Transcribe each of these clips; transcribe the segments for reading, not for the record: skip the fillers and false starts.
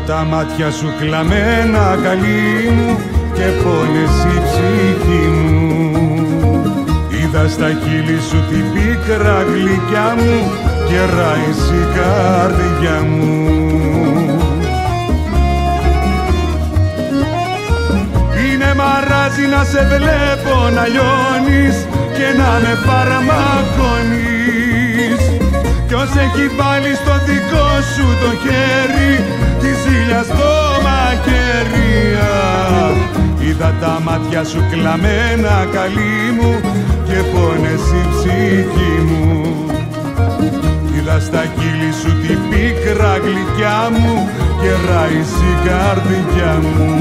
τα μάτια σου κλαμμένα καλή μου και πόνες η ψυχή μου. Είδα στα χείλη σου την πίκρα γλυκιά μου και ράησε η καρδιά μου. Είναι μαράζι να σε βλέπω να λιώνεις και να με φαρμακώνεις κι ως έχει βάλει στο δικό σου το χέρι τη ζήλια στο μαχαίρι. Είδα τα μάτια σου κλαμμένα καλή μου και πόνες η ψυχή μου. Είδα στα χείλη σου την πίκρα γλυκιά μου και ράησε η καρδιά μου.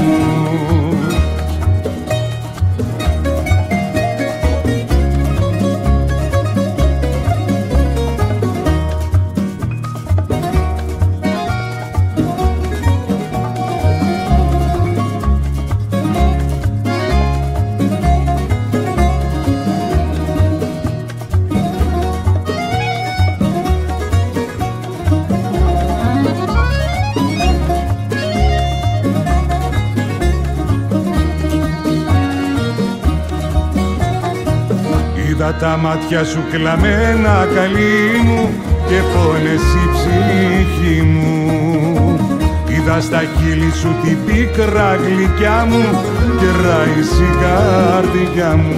Είδα τα μάτια σου κλαμμένα καλή μου και πόνες η ψυχή μου. Είδα στα χείλη σου την πίκρα γλυκιά μου και ράησε η καρδιά μου.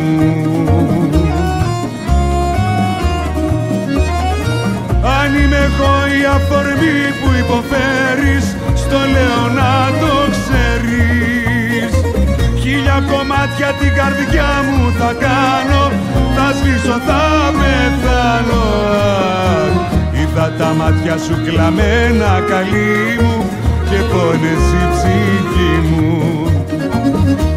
Αν είμαι εγώ η αφορμή που υποφέρεις, στο λέω να το ξέρεις. Χίλια κομμάτια την καρδιά μου θα κάνω, θα σβήσω, θα πεθάνω. Είδα τα μάτια σου κλαμμένα καλή μου και πόνες η ψυχή μου.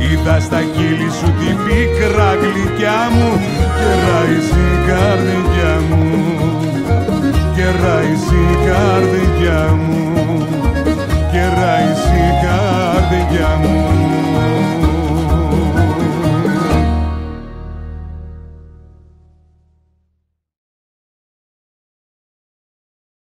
Είδα στα χείλη σου την πίκρα γλυκιά μου και ράησε η καρδιά μου. Και ράησε η καρδιά μου. Και ράησε η καρδιά μου.